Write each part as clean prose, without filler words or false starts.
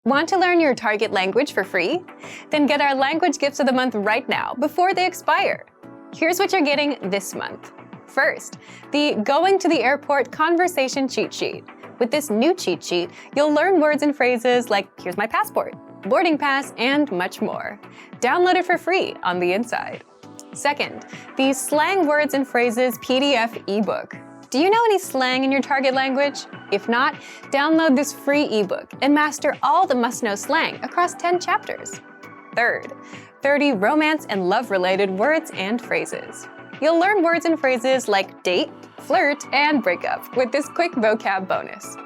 Want to learn your target language for free? Then get our language gifts of the month right now before they expire. Here's what you're getting this month. First, the Going to the Airport Conversation Cheat Sheet. With this new cheat sheet, you'll learn words and phrases like here's my passport, boarding pass, and much more. Download it for free on the inside. Second, the Slang Words and Phrases PDF ebook. Do you know any slang in your target language? If not, download this free ebook and master all the must-know slang across 10 chapters. Third, 30 romance and love-related words and phrases. You'll learn words and phrases like date, flirt, and breakup with this quick vocab bonus.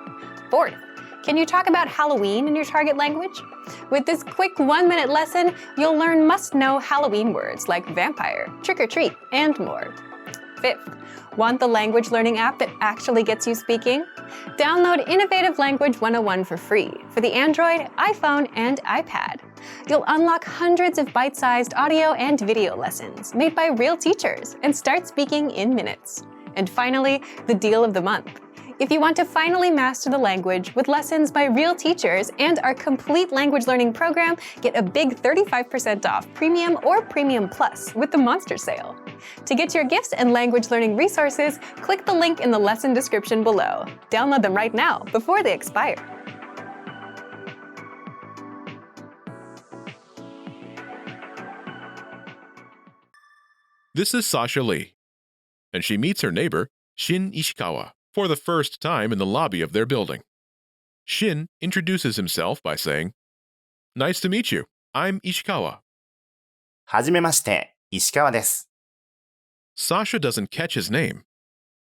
Fourth, can you talk about Halloween in your target language? With this quick 1-minute lesson, you'll learn must-know Halloween words like vampire, trick-or-treat, and more. Fifth, want the language learning app that actually gets you speaking? Download Innovative Language 101 for free for the Android, iPhone, and iPad. You'll unlock hundreds of bite-sized audio and video lessons made by real teachers and start speaking in minutes. And finally, the deal of the month. If you want to finally master the language with lessons by real teachers and our complete language learning program, get a big 35% off Premium or Premium Plus with the Monster Sale. To get your gifts and language learning resources, click the link in the lesson description below. Download them right now before they expire. This is Sasha Lee, and she meets her neighbor, Shin Ishikawa, for the first time in the lobby of their building. Shin introduces himself by saying, "Nice to meet you. I'm Ishikawa." はじめまして、石川です。 Sasha doesn't catch his name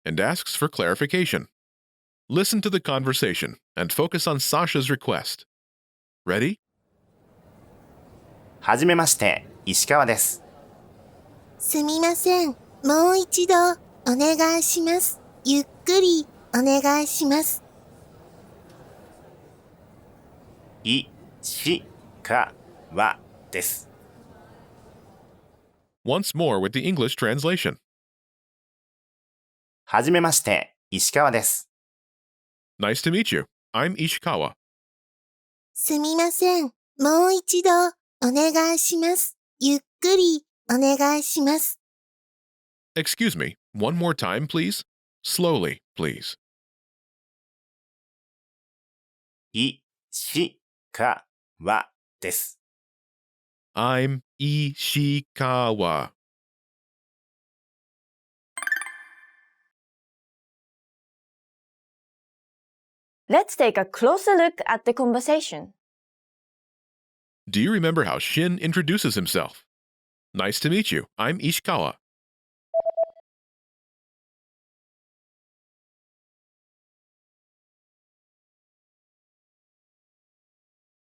and asks for clarification. Listen to the conversation and focus on Sasha's request. Ready? はじめまして、石川です。すみません。もう一度お願いします。ゆっくりお願いします。いしかわです。 Once more with the English translation. はじめまして、石川です。 Nice to meet you. I'm Ishikawa. すみません。もう一度お願いします。ゆっくりお願いします。 Excuse me, one more time, please. Slowly, please. いしかわです。 I'm Ishikawa. Let's take a closer look at the conversation. Do you remember how Shin introduces himself? Nice to meet you. I'm Ishikawa.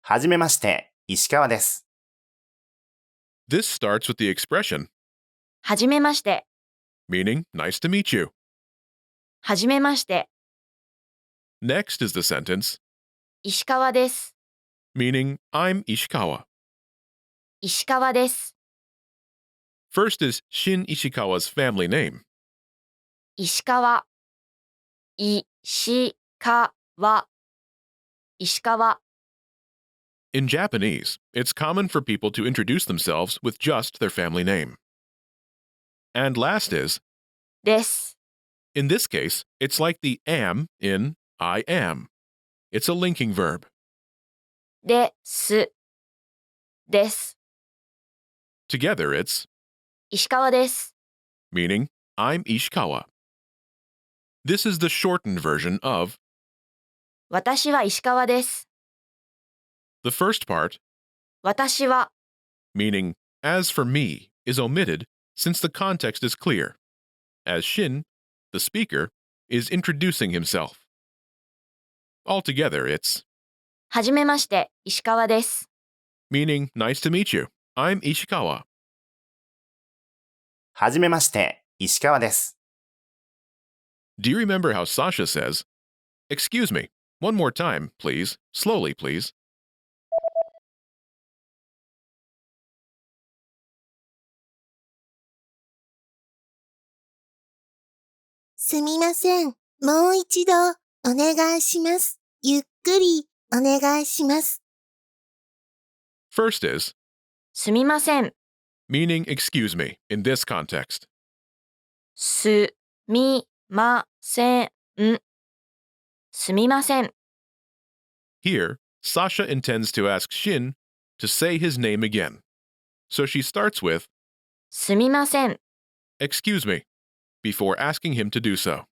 はじめまして、石川です。 This starts with the expression, はじめまして。 meaning nice to meet you. はじめまして。 Next is the sentence, 石川です。 meaning I'm Ishikawa. 石川です。 First is Shin Ishikawa's family name. 石川。石川。石川。 In Japanese, it's common for people to introduce themselves with just their family name. And last is, です。 in this case, it's like the am in I am. It's a linking verb. です。です。 Together, it's 石川です。 meaning I'm Ishikawa. This is the shortened version of 私は石川です。 the first part, 私は。 meaning as for me, is omitted since the context is clear, as Shin, the speaker, is introducing himself. Altogether, it's はじめまして、石川です。 meaning nice to meet you. I'm Ishikawa. はじめまして、石川です。 Do you remember how Sasha says, "Excuse me, one more time, please. Slowly, please." すみません。もう一度お願いします。ゆっくりお願いします。First is すみません。 meaning excuse me in this context. すみません。すみません。 Here, Sasha intends to ask Shin to say his name again. So she starts with すみません。 excuse me before asking him to do so.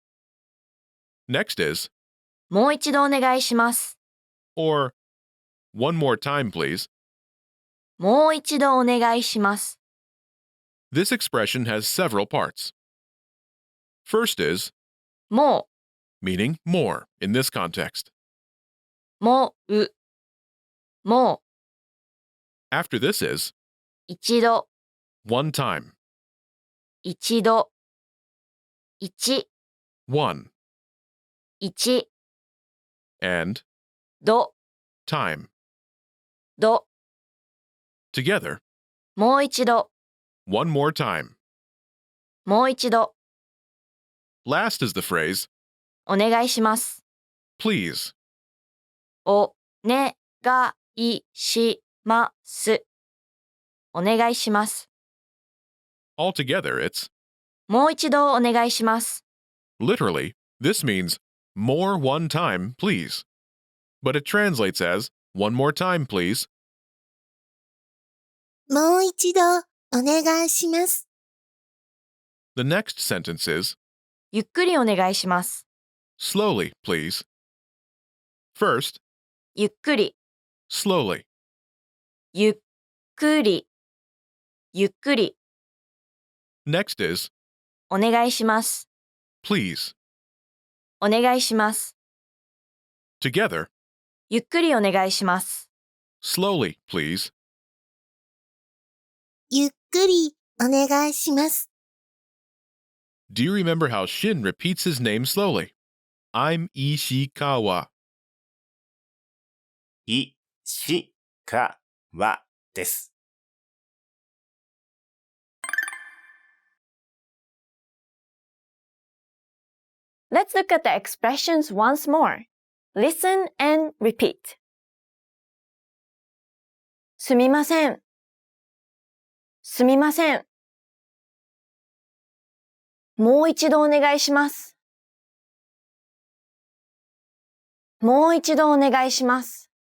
Next is もう一度お願いします。 or one more time please. もう一度お願いします。 This expression has several parts. First is も meaning more in this context. う、もう、も After this is う、一度、 one time, 一度、一、 one, 一、 and ど、 time. ど、 Together, もう一度、 one more time. もう一度、 Last is the phrase お願いします。 please. お願いします。お願いします。 Altogether, it's もう一度お願いします。 literally, this means more one time, please. But it translates as one more time, please. もう一度お願いします。 The next sentence is ゆっくりお願いします。 slowly, please. First, ゆっくり、 slowly. ゆっくり、ゆっくり、 Next is お願いします。 please. お願いします。 Together, ゆっくりお願いします。 slowly, please. ゆっくりお願いします。 Do you remember how Shin repeats his name slowly? I'm Ishikawa. いしかわです。Let's look at the expressions once more. Listen and repeat. すみません。すみません。もう一度お願いします。もう一度お願いします。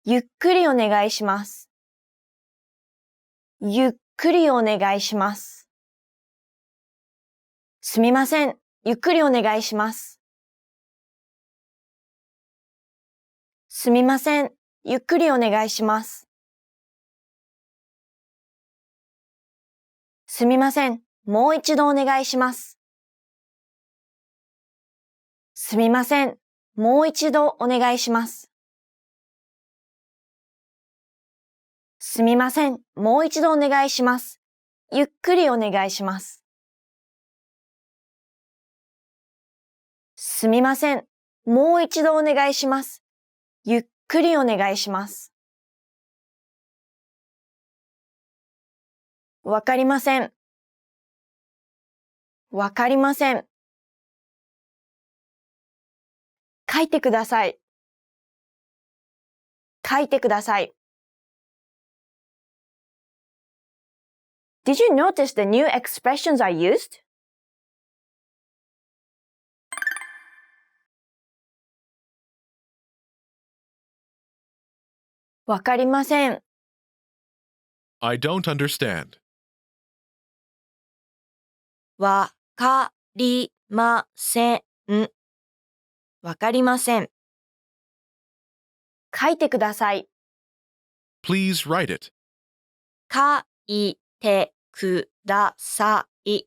ゆっくりお願いします。ゆっくりお願いします。すみません。ゆっくりお願いします。すみません。ゆっくりお願いします。すみません。もう一度お願いします。すみません。もう一度お願いします。すみません。もう一度お願いします。ゆっくりお願いします。すみません。もう一度お願いします。ゆっくりお願いします。わかりません。わかりません。書いてください。書いてください。Did you notice the new expressions I used? わかりません。 I don't understand. わかりません。わかりません。書いてください。 Please write it. 書いてください。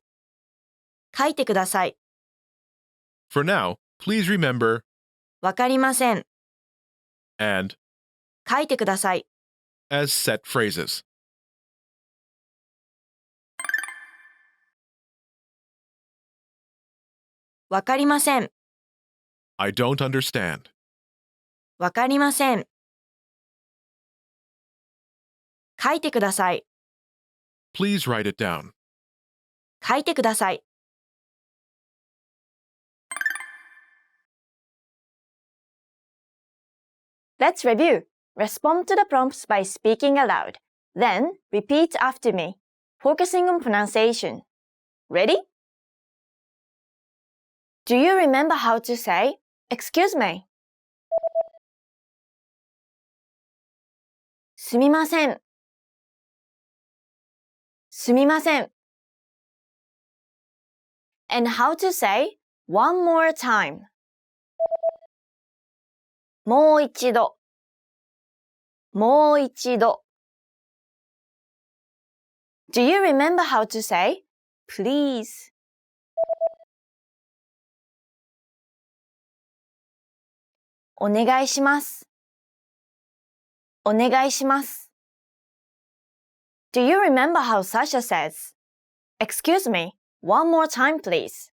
書いてください。 For now, please remember わかりません。 and 書いてください。 as set phrases. わかりません。 I don't understand. わかりません。書いてください。 Please write it down. 書いてください。Let's review. Respond to the prompts by speaking aloud. Then, repeat after me, focusing on pronunciation. Ready? Do you remember how to say, "Excuse me"? すみません。すみません。And how to say, "One more time"? もう一度。もう一度。Do you remember how to say, "Please"? お願いします。お願いします。Do you remember how Sasha says, "Excuse me, one more time please"?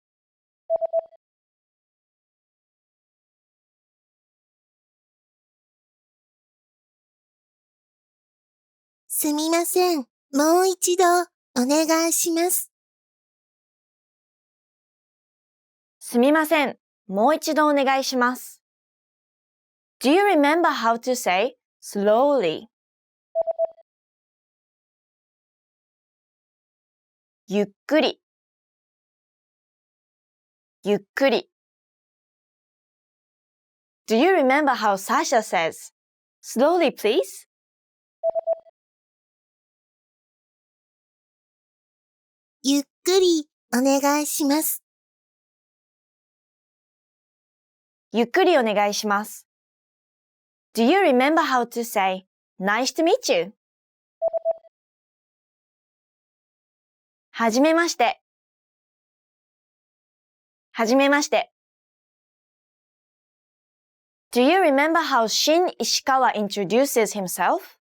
すみません。もう一度お願いします。すみません。もう一度お願いします。Do you remember how to say, "Slowly"? ゆっくり。ゆっくり。Do you remember how Sasha says, "Slowly please"? ゆっくりお願いします。ゆっくりお願いします。Do you remember how to say, "Nice to meet you"? はじめまして。はじめまして。Do you remember how Shin Ishikawa introduces himself?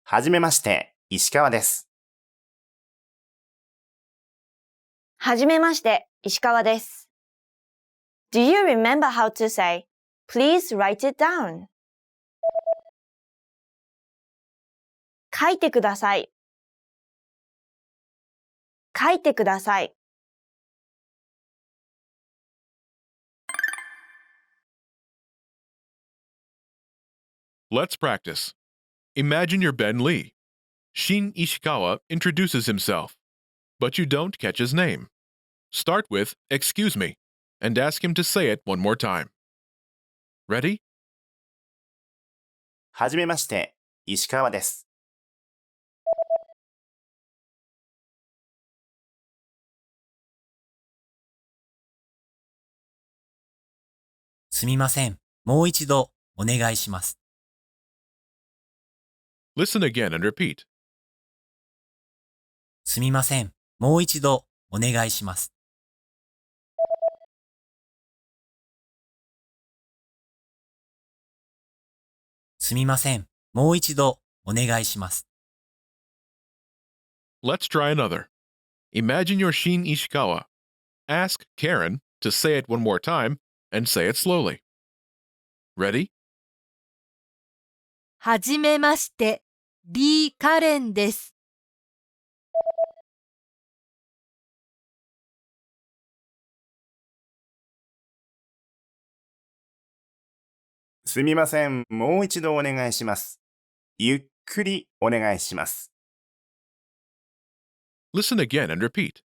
はじめまして、石川です。はじめまして、石川です。Do you remember how to say, "Please write it down"? 書いてください。書いてください。Let's practice. Imagine you're Ben Lee. Shin Ishikawa introduces himself, but you don't catch his name. Start with, "Excuse me," and ask him to say it one more time. Ready? はじめまして、石川です。すみません。もう一度お願いします。Listen again and repeat. すみません。もう一度お願いします。すみません。もう一度お願いします。Let's try another. Imagine you're Shin Ishikawa. Ask Karen to say it one more time and say it slowly. Ready? はじめまして、リー・カレンです。すみません、もう一度お願いします。ゆっくりお願いします。Listen again and repeat.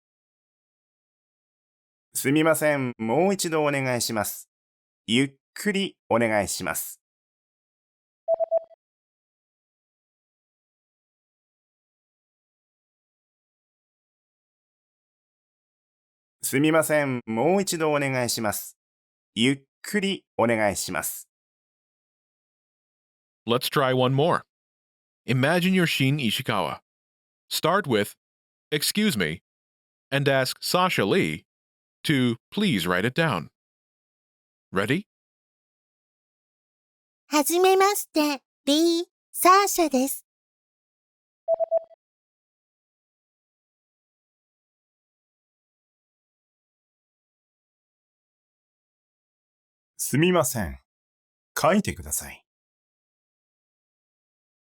すみません、もう一度お願いします。ゆっくりお願いします。すみません、もう一度お願いします。ゆっくりお願いします。Let's try one more. Imagine you're Shin Ishikawa. Start with, "Excuse me," and ask Sasha Lee to please write it down. Ready? はじめまして、リー・サーシャです。すみません。書いてください。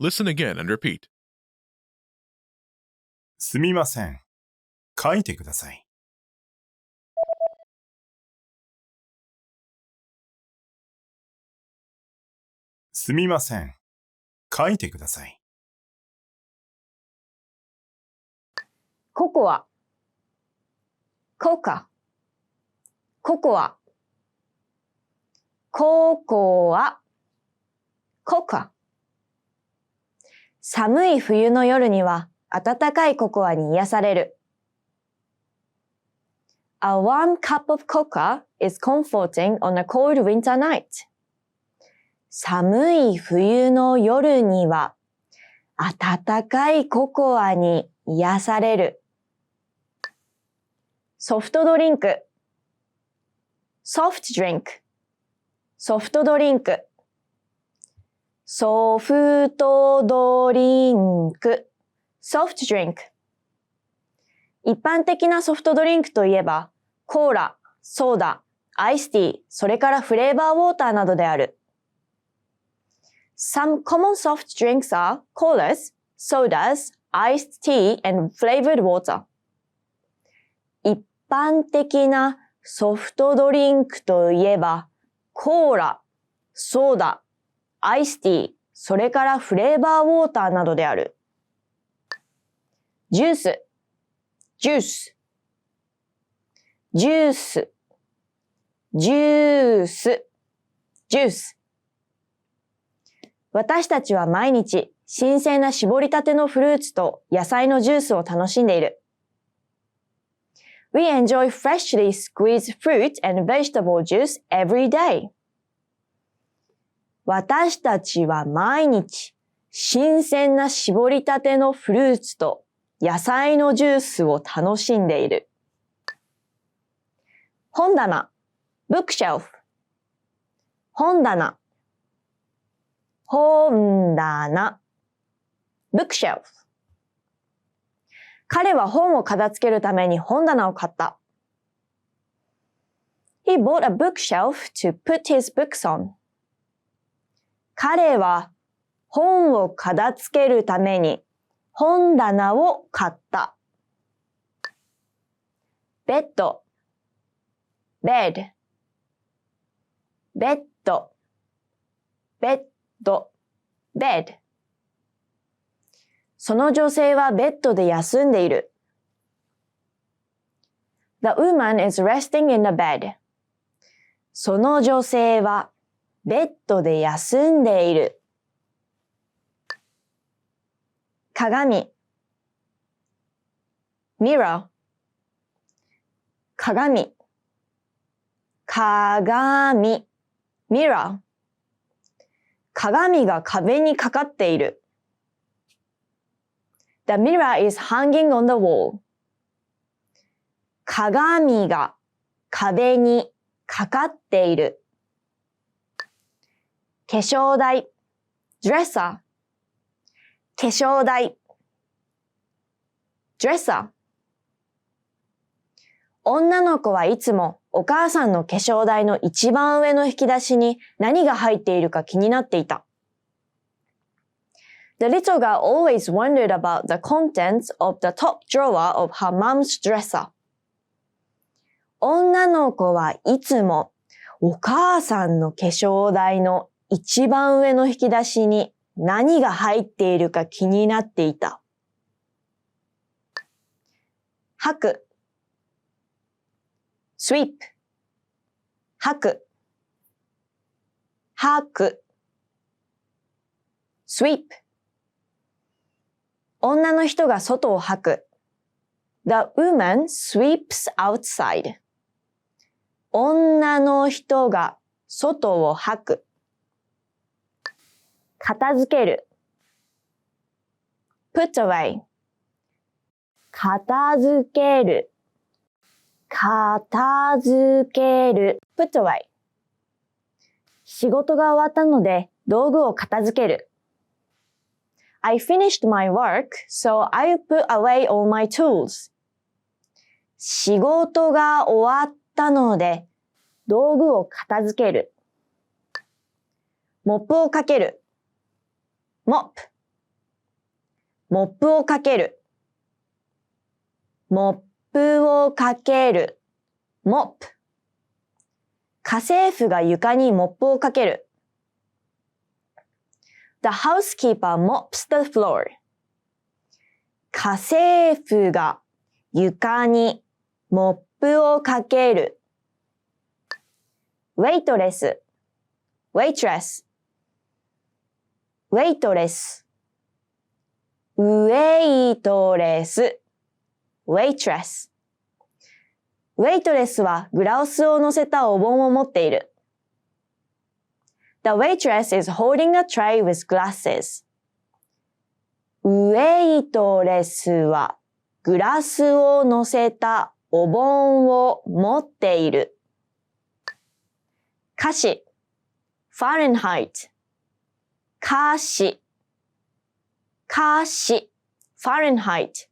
Listen again and repeat. すみません。書いてください。すみません。書いてください。ココア、コカ、ココア、ココア、コカ。寒い冬の夜には温かいココアに癒される。A warm cup of cocoa is comforting on a cold winter night. 寒い冬の夜には温かいココアに癒される。ソフトドリンク、soft drink、ソフトドリンク、ソフトドリンク、soft drink。一般的なソフトドリンクといえば、コーラ、ソーダ、アイスティー、それからフレーバーウォーターなどである。Some common soft drinks are colas, sodas, iced tea, and flavored water. 一般的なソフトドリンクといえば、コーラ、ソーダ、アイスティー、それからフレーバーウォーターなどである。ジュース、ジュース、ジュース、ジュース、ジュース。私たちは毎日新鮮な絞りたてのフルーツと野菜のジュースを楽しんでいる。We enjoy freshly squeezed fruit and vegetable juice every day. 私たちは毎日新鮮な絞りたてのフルーツと野菜のジュースを楽しんでいる。本棚、bookshelf。本棚、本棚、bookshelf。彼は本を片付けるために本棚を買った。He bought a bookshelf to put his books on. 彼は本を片付けるために本棚を買った。ベッド、bed、ベッド、ベッド、bed。その女性はベッドで休んでいる。The woman is resting in the bed. その女性はベッドで休んでいる。鏡、mirror。鏡、鏡、mirror。鏡が壁にかかっている。The mirror is hanging on the wall. 鏡が壁にかかっている。化粧台、dresser。化粧台、dresser。女の子はいつもお母さんの化粧台の一番上の引き出しに何が入っているか気になっていた。The little girl always wondered about the contents of the top drawer of her mom's dresser. 女の子はいつもお母さんの化粧台の一番上の引き出しに何が入っているか気になっていた。吐く、sweep。吐く、吐く、sweep。女の人が外を吐く。The woman sweeps outside. 女の人が外を吐く。片付ける。put away。片付ける。片付ける。put away。仕事が終わったので道具を片付ける。I finished my work, so I put away all my tools. 仕事が終わったので道具を片付ける。モップをかける。mop。モップをかける。モップをかける。mop。家政婦が床にモップをかける。The housekeeper mops the floor. 家政婦が床にモップをかける。waitress, waitress, waitress, waitress, waitress. waitress はグラスを乗せたお盆を持っている。The waitress is holding a tray with glasses. ウェイトレスはグラスを乗せたお盆を持っている。歌詞 Fahrenheit 歌詞 Fahrenheit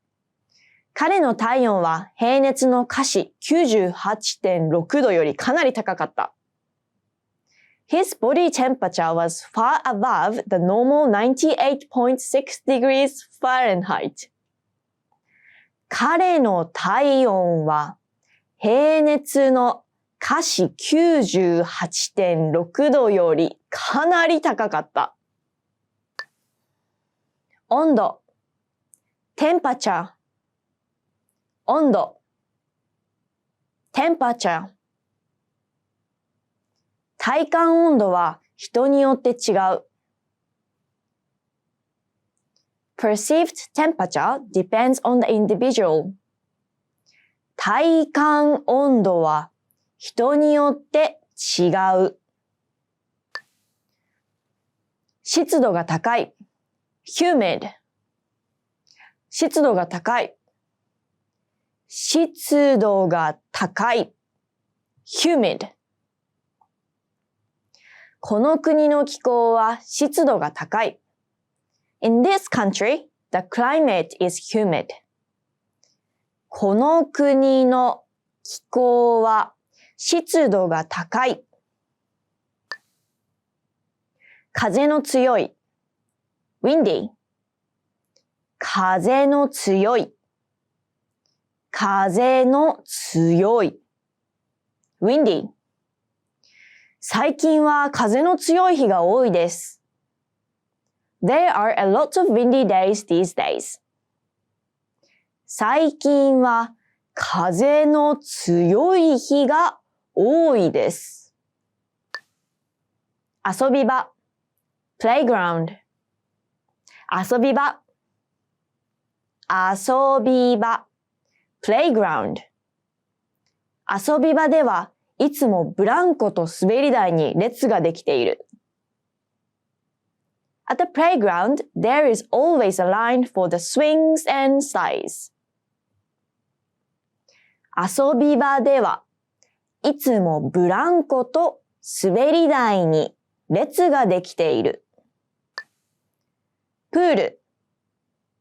彼の体温は平熱の華氏 98.6 度よりかなり高かった。His body temperature was far above the normal 98.6 degrees Fahrenheit. 彼の体温は平熱の華氏 98.6 度よりかなり高かった。温度 temperature 温度 temperature 体感温度は人によって違う。Perceived temperature depends on the individual. 体感温度は人によって違う。湿度が高い。humid 湿度が高い。湿度が高い。humid この国の気候は湿度が高い。In this country, the climate is humid. この国の気候は湿度が高い。風の強い。windy 風の強い。風の強い。windy最近は風の強い日が多いです。There are a lot of windy days these days. 最近は風の強い日が多いです。遊び場 playground 遊び場遊び場 playground 遊び場ではいつもブランコと滑り台に列ができている。At the playground, there is always a line for the swings and slides. 遊び場ではいつもブランコと滑り台に列ができている。プール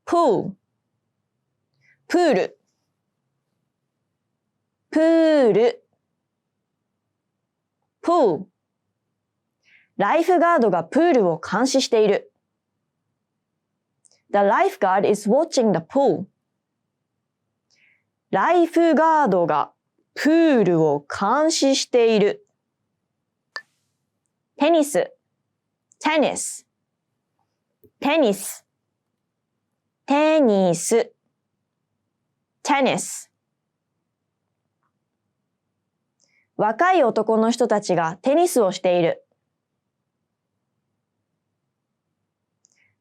pool プールプールプールライフガードがプールを監視している。The lifeguard is watching the pool. ライフガードがプールを監視している。テニス、テニス、テニス、テニス、テニス。若い男の人たちがテニスをしている。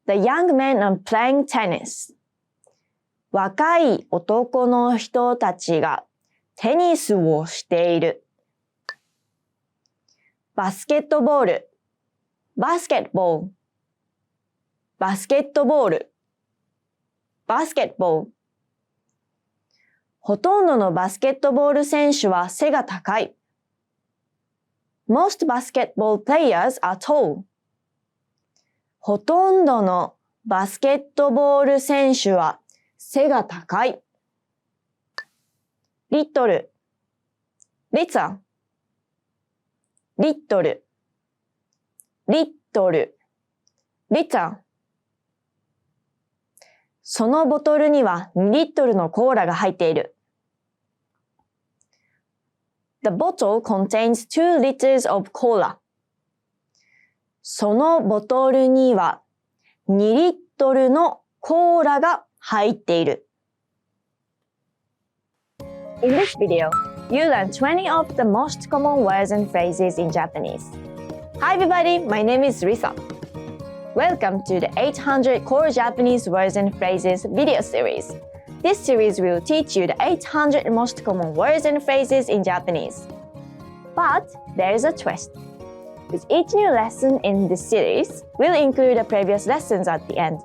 The young men are playing tennis. 若い男の人たちがテニスをしている。バスケットボール、バスケットボール、バスケットボール、バスケットボール。ほとんどのバスケットボール選手は背が高い。Most basketball players are tall. ほとんどのバスケットボール選手は背が高い。リットル、リッツァ、リットル、リットル、リッツァ。そのボトルには2リットルのコーラが入っている。The bottle contains 2 liters of cola. そのボトルには2リットルのコーラが入っている。In this video, you learn 20 of the most common words and phrases in Japanese. Hi everybody, my name is Risa. Welcome to the 800 Core Japanese Words and Phrases video series. This series will teach you the 800 most common words and phrases in Japanese. But there is a twist. With each new lesson in this series, we'll include the previous lessons at the end.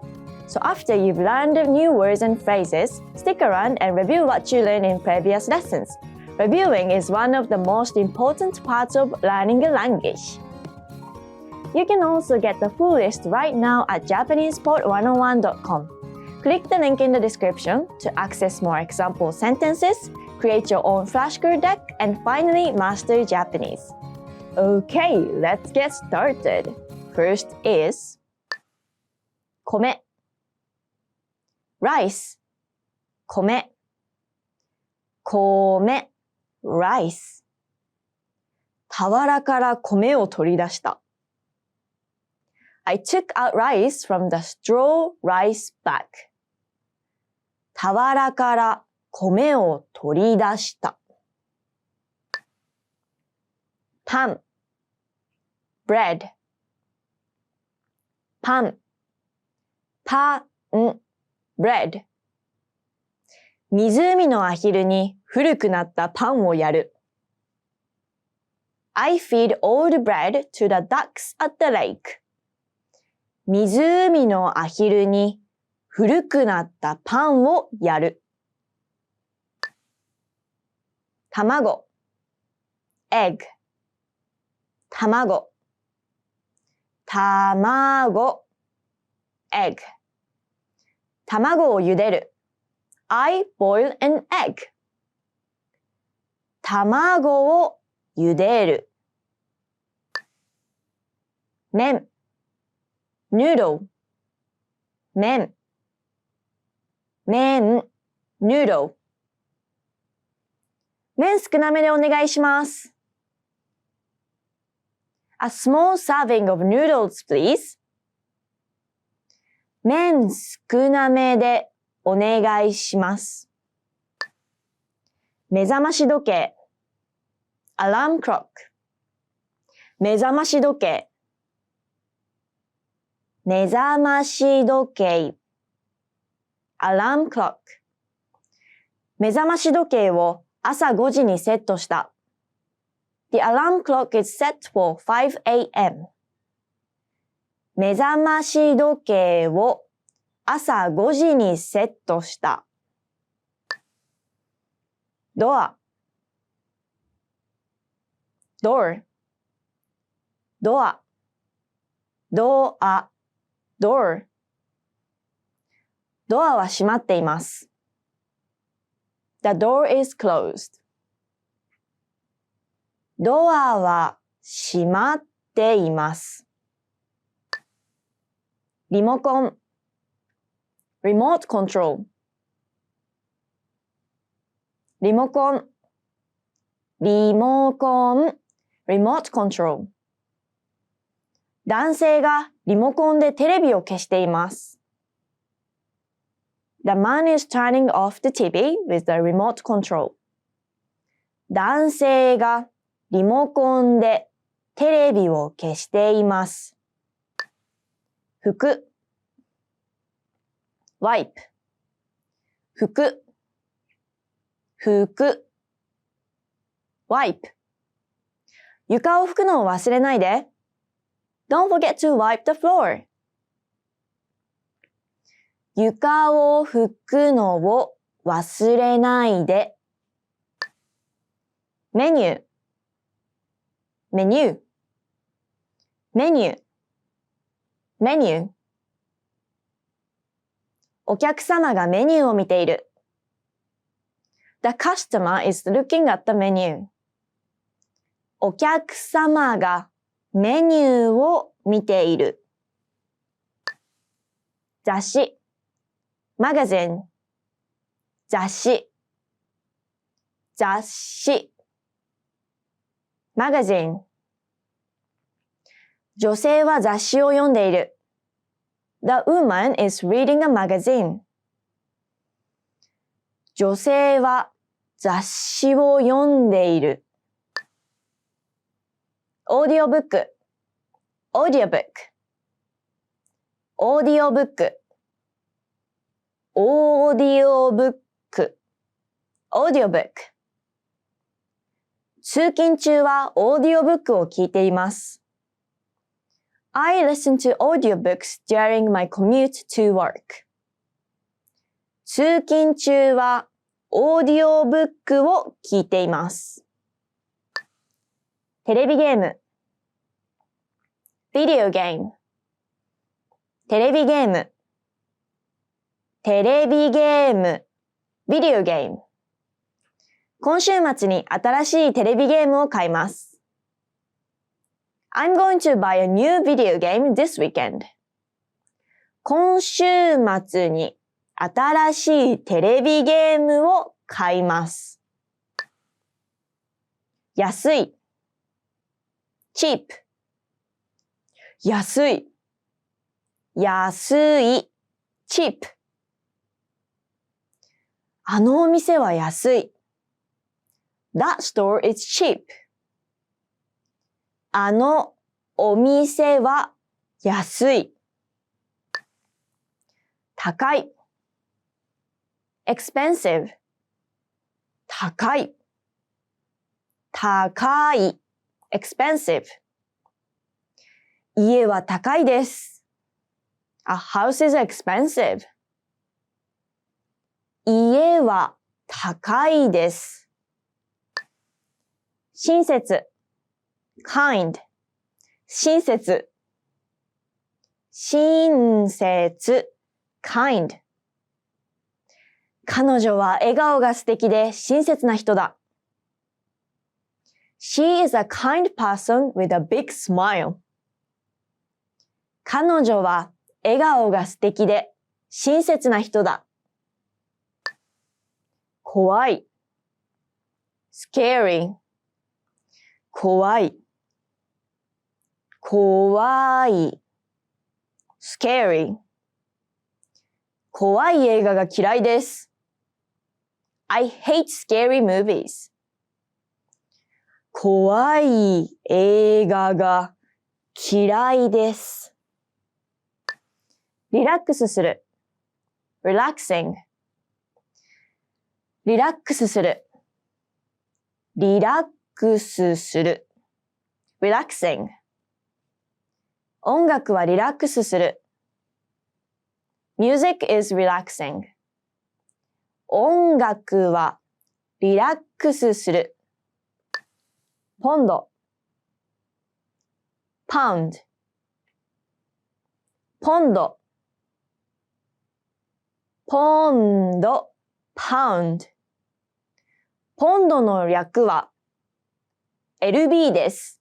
So after you've learned the new words and phrases, stick around and review what you learned in previous lessons. Reviewing is one of the most important parts of learning a language. You can also get the full list right now at JapanesePod101.com. Click the link in the description to access more example sentences, create your own flashcard deck, and finally master Japanese. Okay, let's get started. First is 米 rice 米 rice 俵から米を取り出した。I took out rice from the straw rice bag. 俵から米を取り出した。パン bread パン bread 湖のアヒルに古くなったパンをやる。I feed old bread to the ducks at the lake. 湖のアヒルに古くなったパンをやる。卵 egg 卵 egg 卵を茹でる。I boil an egg. 卵を茹でる。麺 noodle 麺 noodle 麺少なめでお願いします。A small serving of noodles, please. 麺少なめでお願いします。目覚まし時計 alarm clock 目覚まし時計目覚まし時計 alarm clock 目覚まし時計を朝5時にセットした。The alarm clock is set for 5 a.m. 目覚まし時計を朝5時にセットした。ドア door ドア door ドアは閉まっています。The door is closed. ドアは閉まっています。リモコン remote control リモコン remote control 男性がリモコンでテレビを消しています。The man is turning off the TV with the remote control. 男性がリモコンでテレビを消しています。服 wipe 服 wipe 床を拭くのを忘れないで。Don't forget to wipe the floor. 床を拭くのを忘れないで。メニューメニューお客様がメニューを見ている。The customer is looking at the menu. お客様がメニューを見ている。雑誌 magazine 雑誌 magazine 女性は雑誌を読んでいる。The woman is reading a magazine. 女性は雑誌を読んでいる。オーディオブック、オーディオブック、オーディオブック、オーディオブック、オーディオブック。通勤中はオーディオブックを聞いています。I listen to audiobooks during my commute to work. 通勤中はオーディオブックを聞いています。テレビゲーム Video game テレビゲームテレビゲーム Video game 今週末に新しいテレビゲームを買います。I'm going to buy a new video game this weekend. 今週末に新しいテレビゲームを買います。安い cheap 安い安い cheap あのお店は安い。That store is cheap. あのお店は安い。高い。expensive. 高い。高い。expensive. 家は高いです。A house is expensive. 家は高いです。親切 kind 親切親切 kind 彼女は笑顔が素敵で親切な人だ。She is a kind person with a big smile. 彼女は笑顔が素敵で親切な人だ。怖い scary 怖い怖い scary 怖い映画が嫌いです。I hate scary movies 怖い映画が嫌いです。リラックスする relaxing リラックスする。リラックスする。relaxing。音楽はリラックスする。Music is relaxing。音楽はリラックスする。ポンド。pound。ポンド。ポンド。pound。ポンドの略は LB です。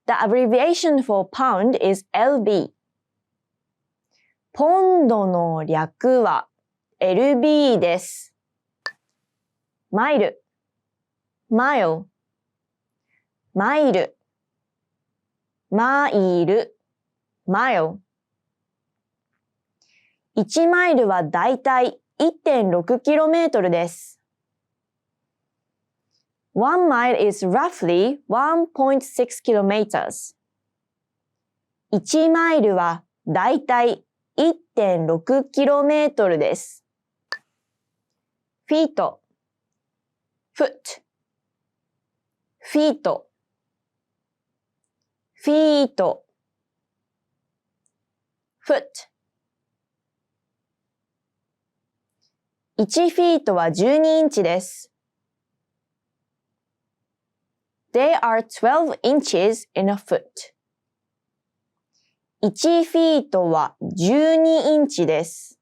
The abbreviation for pound is LB。ポンドの略は LB です。マイル mile マイルマイル mile 1マイルはだいたい 1.6km です。One mile is roughly 1.6 kilometers. 1マイルはだいたい 1.6km です。feet, foot, feet, feet, foot。1フィートは12インチです。There are 12 inches in a foot. 1フィートは12インチです。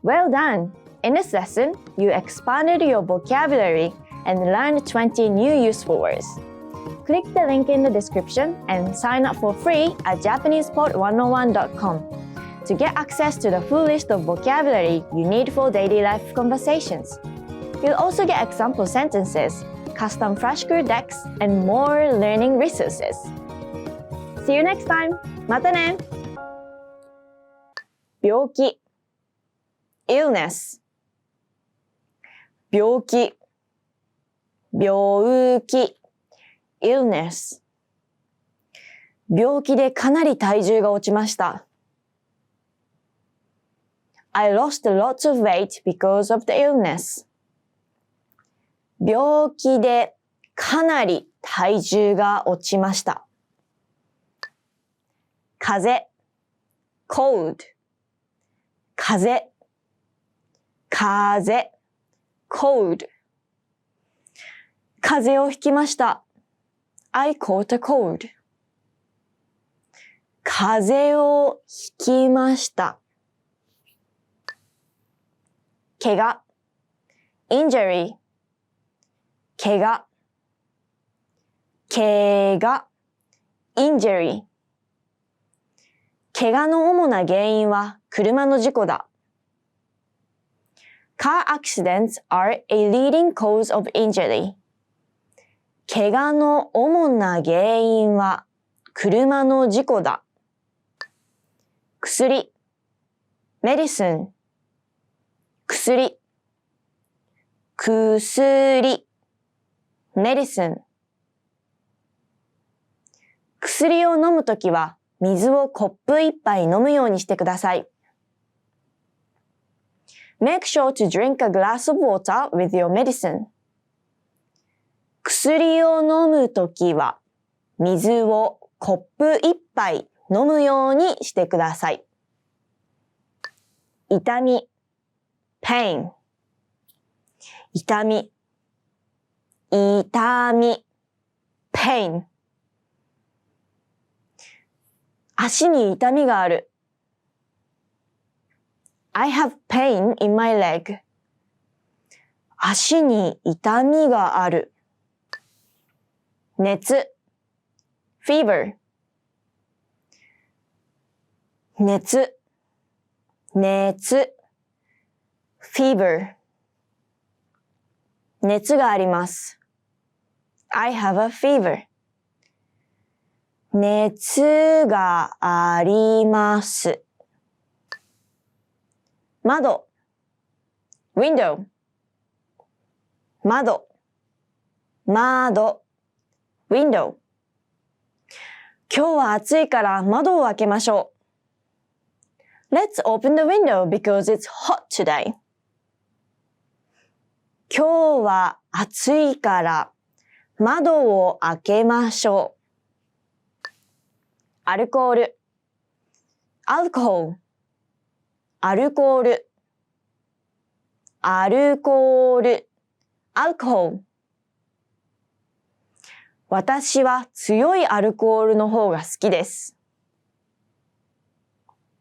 Well done! In this lesson, you expanded your vocabulary and learned 20 new useful words. Click the link in the description and sign up for free at JapanesePod101.com.to get access to the full list of vocabulary you need for daily life conversations. You'll also get example sentences, custom flashcard decks, and more learning resources. See you next time! またね。病気 illness 病気病気 illness 病気でかなり体重が落ちました。I lost lots of weight because of the illness. 病気でかなり体重が落ちました。風 cold 風 cold 風邪をひきました。I caught a cold. 風邪をひきました。怪我 injury 怪我 injury 怪我の主な原因は車の事故だ。Car accidents are a leading cause of injury. 怪我の主な原因は車の事故だ。薬 medicine 薬 medicine 薬を飲むときは水をコップ一杯飲むようにしてください。Make sure to drink a glass of water with your medicine. 薬を飲むときは水をコップ一杯飲むようにしてください。痛み pain 痛み pain 足に痛みがある。I have pain in my leg. 足に痛みがある。熱 fever 熱 fever 熱があります。I have a fever. 熱があります。窓 window 窓 window 今日は暑いから窓を開けましょう。Let's open the window because it's hot today. 今日は暑いから窓を開けましょう。アルコール alcohol アルコール alcohol 私は強いアルコールの方が好きです。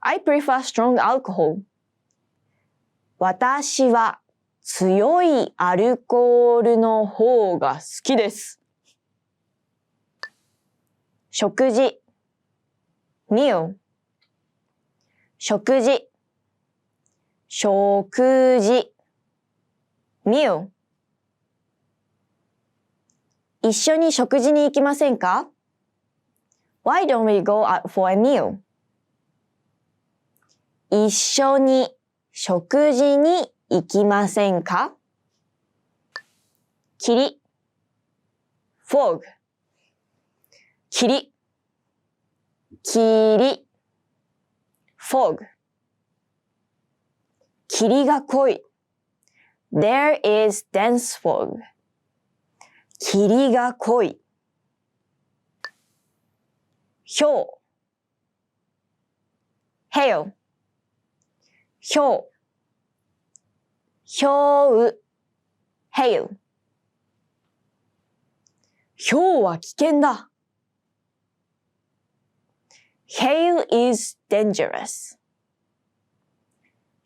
I prefer strong alcohol. 私は強いアルコールの方が好きです。食事 meal 食事 meal 一緒に食事に行きませんか？ Why don't we go out for a meal? 一緒に食事に行きませんか？霧 fog 霧 fog 霧が濃い There is dense fog 霧が濃い氷 hail 氷 hail 氷は危険だ Hail is dangerous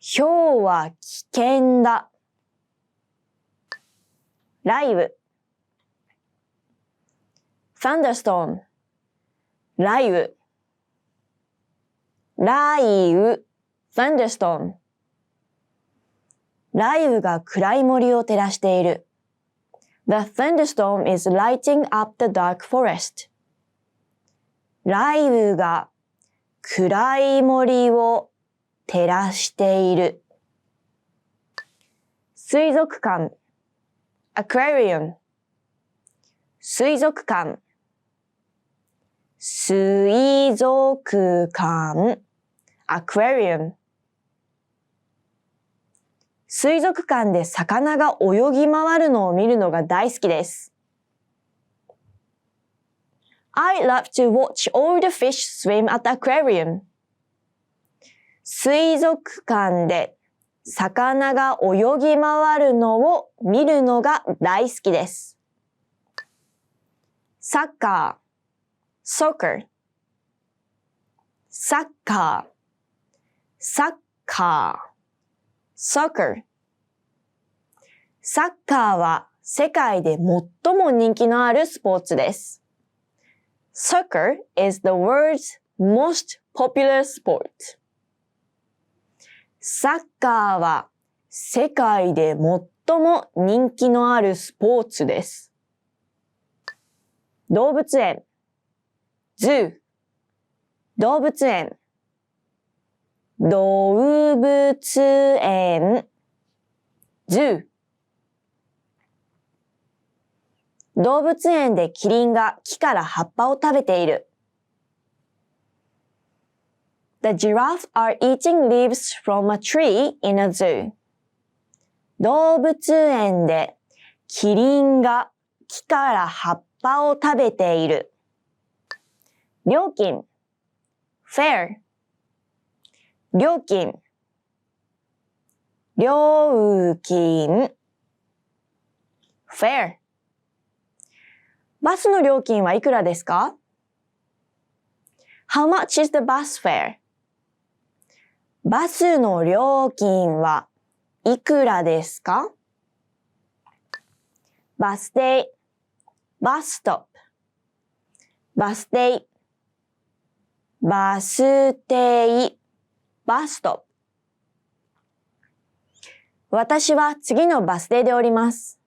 氷は危険だ雷雨 thunderstorm 雷雨 thunderstorm 雷雨が暗い森を照らしている The thunderstorm is lighting up the dark forest 雷雨が暗い森を照らしている。水族館 aquarium 水族館水族館 aquarium 水族館で魚が泳ぎ回るのを見るのが大好きです。I love to watch all the fish swim at the aquarium. 水族館で魚が泳ぎ回るのを見るのが大好きです。サッカー soccer サッカーサッカー soccer サッカーは世界で最も人気のあるスポーツです。Soccer is the world's most popular sport. サッカーは世界で最も人気のあるスポーツです。動物園 Zoo 動物園動物園 Zoo 動物園でキリンが木から葉っぱを食べている。The giraffe are eating leaves from a tree in a zoo. 動物園でキリンが木から葉っぱを食べている。料金 fair 料金料金 fair バスの料金はいくらですか？ How much is the bus fare? バスの料金はいくらですか？バス停、バスストップ、バス停、バス停、バスストップ。私は次のバス停で降ります。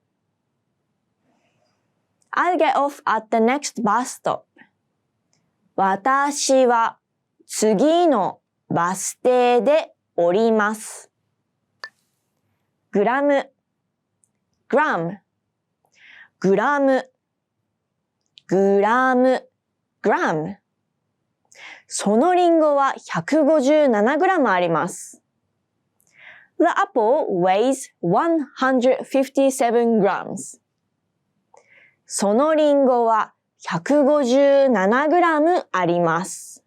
I'll get off at the next bus stop. 私は次のバス停で降ります。グラム、グラム、グラム、グラム、グラム。そのリンゴは157グラムあります。The apple weighs 157 grams. そのリンゴは157グラムあります。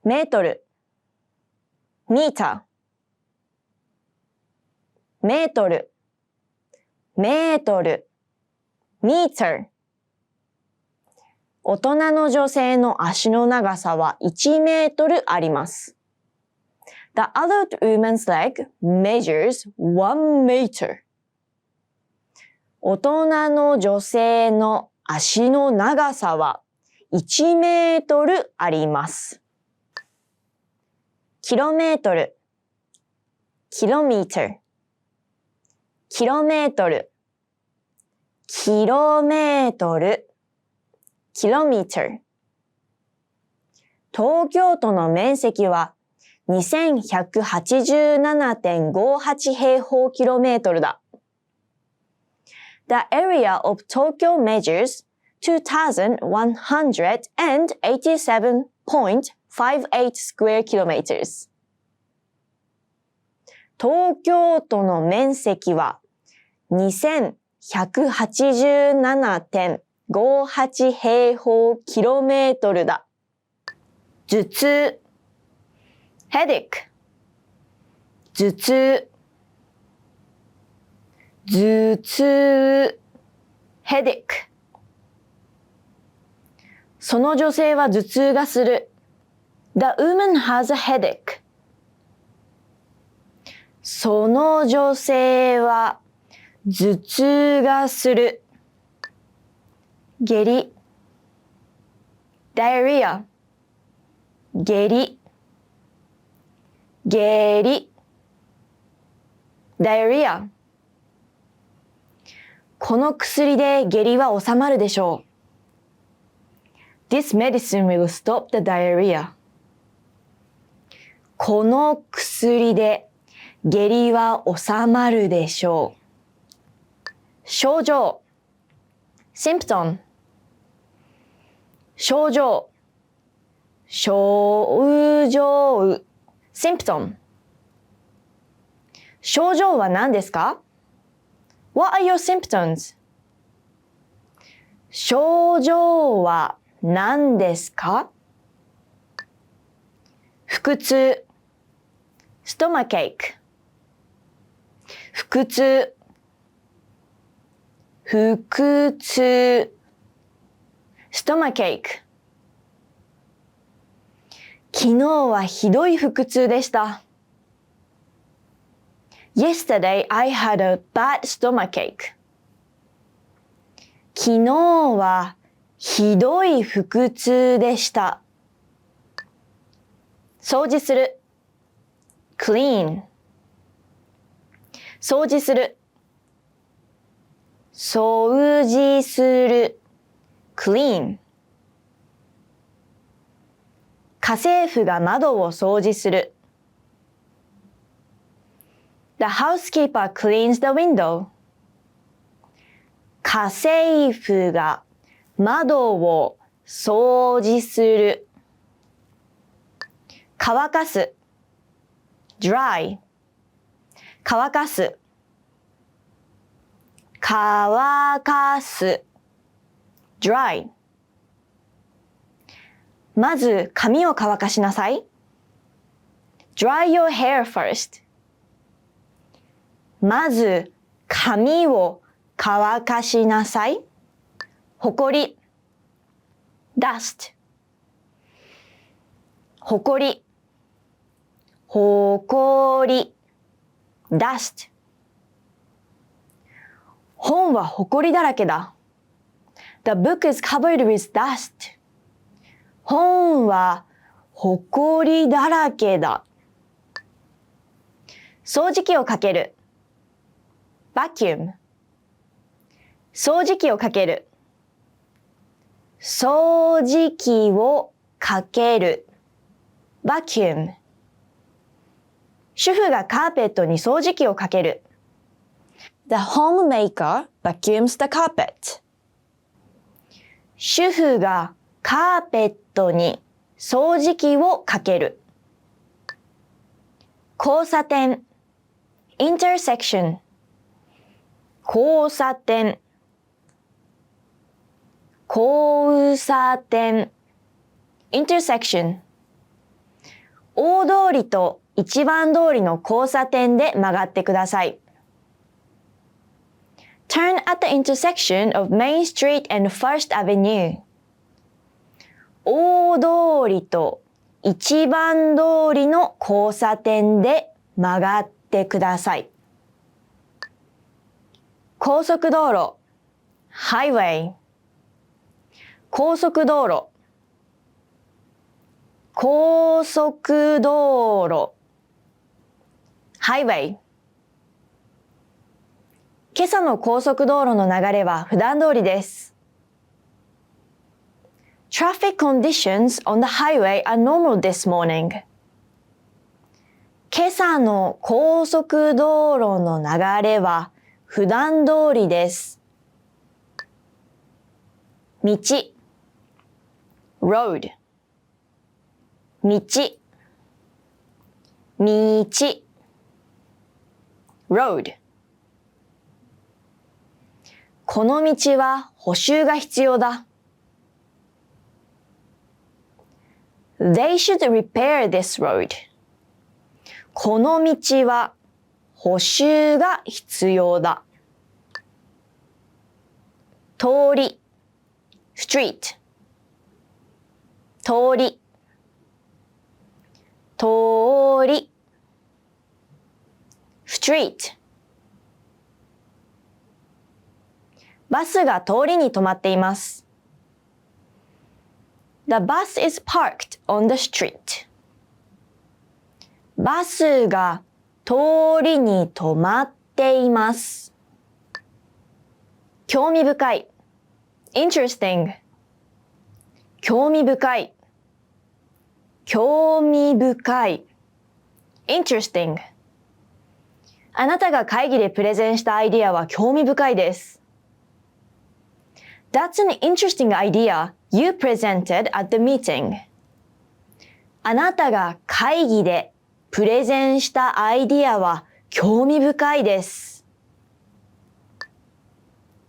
メートル、ミーター、メートル、メートル、ミーター。大人の女性の足の長さは1メートルあります。The adult woman's leg measures 1 meter. 大人の女性の足の長さは1メートルあります。キロメートル、キロミーター、キロメートル、キロメートル、キロミーター。東京都の面積は2187.58 平方キロメートルだ。The area of Tokyo measures 2,187.58 square kilometers. 東京都の面積は2187.58 平方キロメートルだ。頭痛 headache 頭痛頭痛 headache その女性は頭痛がする。The woman has a headache その女性は頭痛がする。下痢 diarrhea 下痢下痢 diarrhea この薬で下痢は治まるでしょう。This medicine will stop the diarrhea. この薬で下痢は収まるでしょう。症状 symptom 症状症状 symptom 症状は何ですか？ What are your symptoms? 症状は何ですか？腹痛 stomachache 腹痛腹痛 stomachache 昨日はひどい腹痛でした。Yesterday I had a bad stomachache. 昨日はひどい腹痛でした。掃除する clean 掃除する掃除する clean 家政婦が窓を掃除する The housekeeper cleans the window 家政婦が窓を掃除する乾かす dry 乾かす乾かす dry まず髪を乾かしなさい dry your hair first まず髪を乾かしなさいほこり dust ほこりほこり dust 本はほこりだらけだ The book is covered with dust 本はほこりだらけだ掃除機をかける vacuum 掃除機をかける掃除機をかける vacuum 主婦がカーペットに掃除機をかける The homemaker vacuums the carpet 主婦がカーペットに掃除機をかける交差点 intersection 交差点交差点 intersection 大通りと一番通りの交差点で曲がってください Turn at the intersection of Main Street and First Avenue 大通りと一番通りの交差点で曲がってください高速道路 Highway 高速道路高速道路 Highway 今朝の高速道路の流れは普段通りです。Traffic conditions on the highway are normal this morning. 今朝の高速道路の流れは普段通りです。道 road 道道 road この道は補修が必要だ。They should repair this road. この道は補修が必要だ。通り street 通り通り street バスが通りに止まっています。The bus is parked on the street. バスが通りに止まっています。興味深い interesting 興味深い。興味深い。interesting。あなたが会議でプレゼンしたアイディアは興味深いです。That's an interesting idea you presented at the meeting. あなたが会議でプレゼンしたアイディアは興味深いです。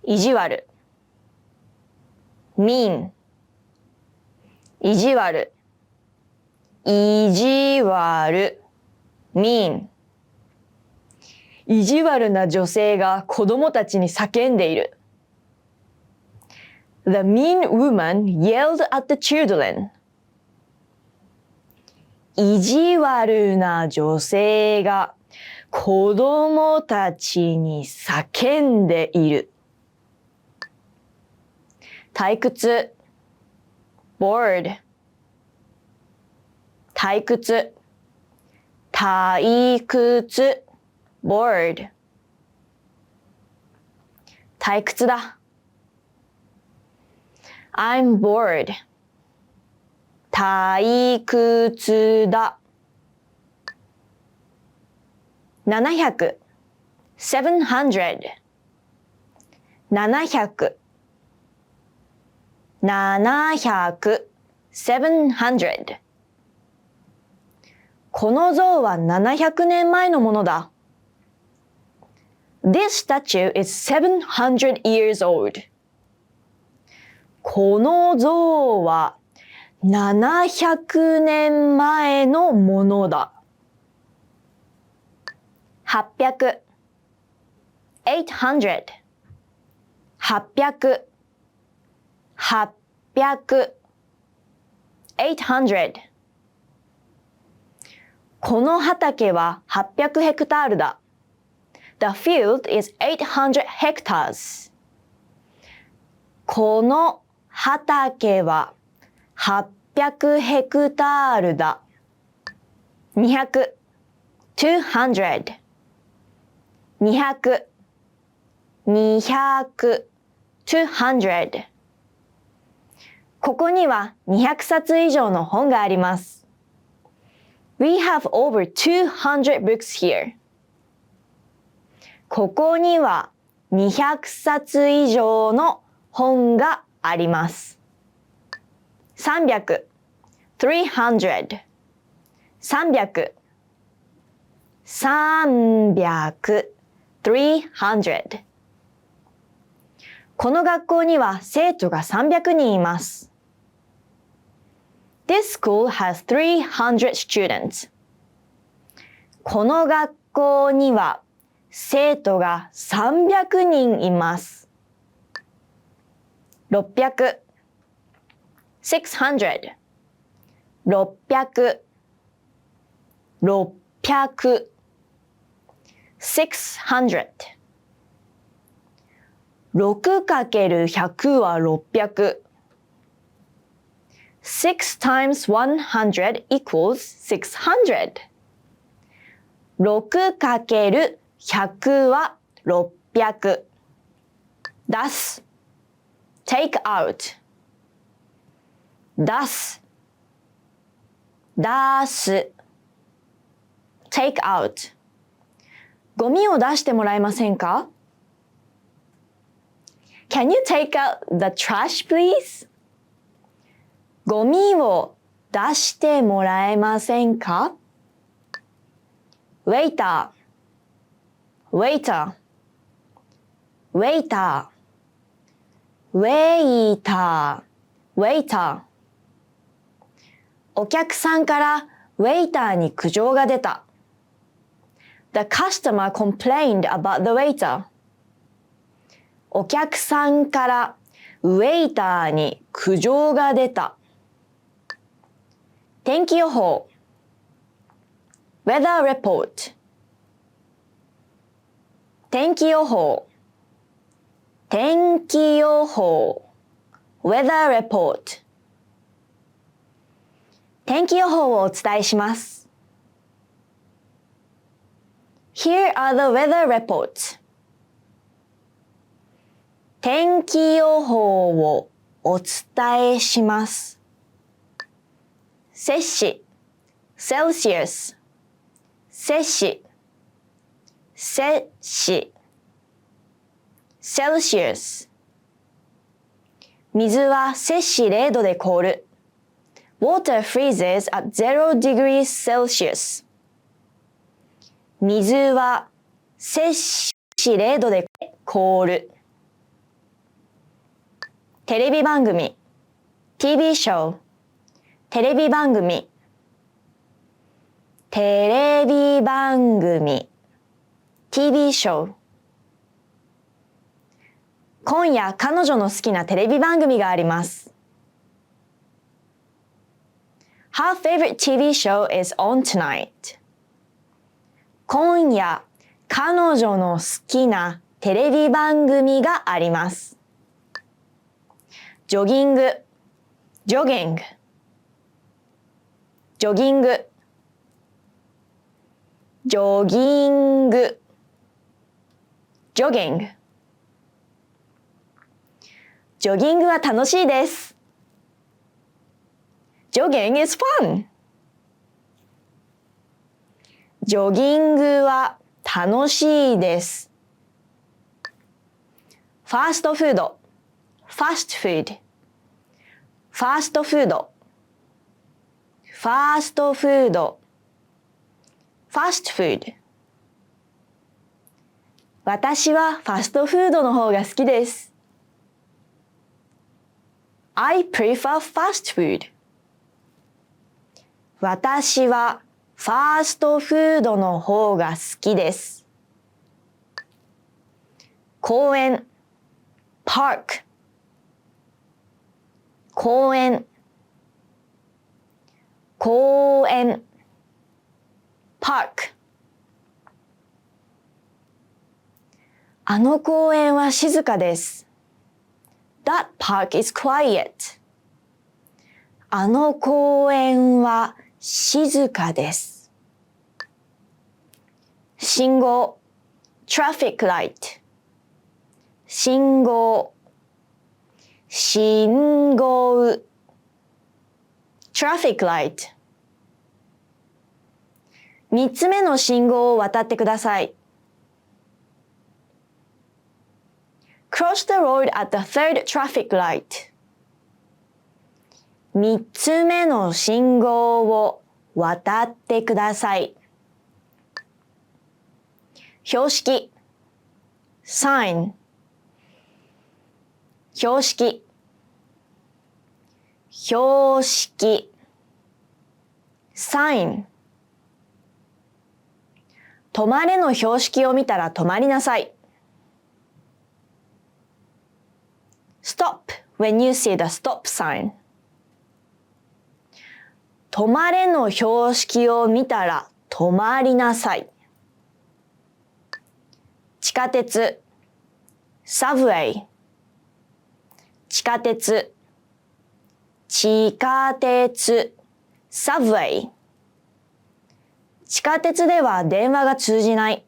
意地悪。mean。意地悪。意地悪。mean。意地悪な女性が子供たちに叫んでいる。The mean woman yelled at the children. 意地悪な女性が子供たちに叫んでいる。退屈。bored。退屈。退屈。bored。退屈だ。I'm bored。退屈だ。700 700 700 700 700この像は700年前のものだ。This statue is 700 years old. この像は700年前のものだ。800 800 800 800 800この畑は800ヘクタールだ。The field is 800 hectares. この畑は800ヘクタールだ。200 200 200 200 200ここには200冊以上の本があります。We have over 200 books here. ここには200冊以上の本があります。300 300 300 300 300この学校には生徒が300人います。This school has 300 students. この学校には生徒が300人います。600 600 600 600 600 6×100 は600 6 times 100 equals 600 6×100 は600出す take out 出す出す take out ゴミを出してもらえませんか Can you take out the trash, please? ゴミを出してもらえませんか Waiter, waiter, waiter, waiter, waiter お客さんからウェイターに苦情が出た。The customer complained about the waiter. お客さんからウェイターに苦情が出た。天気予報 Weather report 天気予報天気予報 Weather report 天気予報をお伝えします。Here are the weather reports. 天気予報をお伝えします。摂氏 Celsius 摂氏 Celsius 水は摂氏0度で凍る。Water freezes at 0 degrees Celsius. 水は摂氏0度で凍る。テレビ番組 TV show テレビ番組 TV show 今夜彼女の好きなテレビ番組があります。Her favorite TV show is on tonight. 今夜彼女の好きなテレビ番組があります。ジョギング jogging ジョギングジョギング jogging ジョギングは楽しいです。Jogging is fun. ジョギングは楽しいです。ファーストフード fast food ファーストフードファーストフード fast food 私はファストフードの方が好きです。I prefer fast food 私はファーストフードの方が好きです。公園 Park 公園公園 Park あの公園は静かです。That park is quiet あの公園は静かです。信号 traffic light 信号信号 traffic light 3つ目の信号を渡ってください。Cross the road at the third traffic light 3つ目の信号を渡ってください。標識 sign 標識標識 sign 止まれの標識を見たら止まりなさい。Stop when you see the stop sign 止まれの標識を見たら止まりなさい。地下鉄 subway 地下鉄地下鉄 subway 地下鉄では電話が通じない。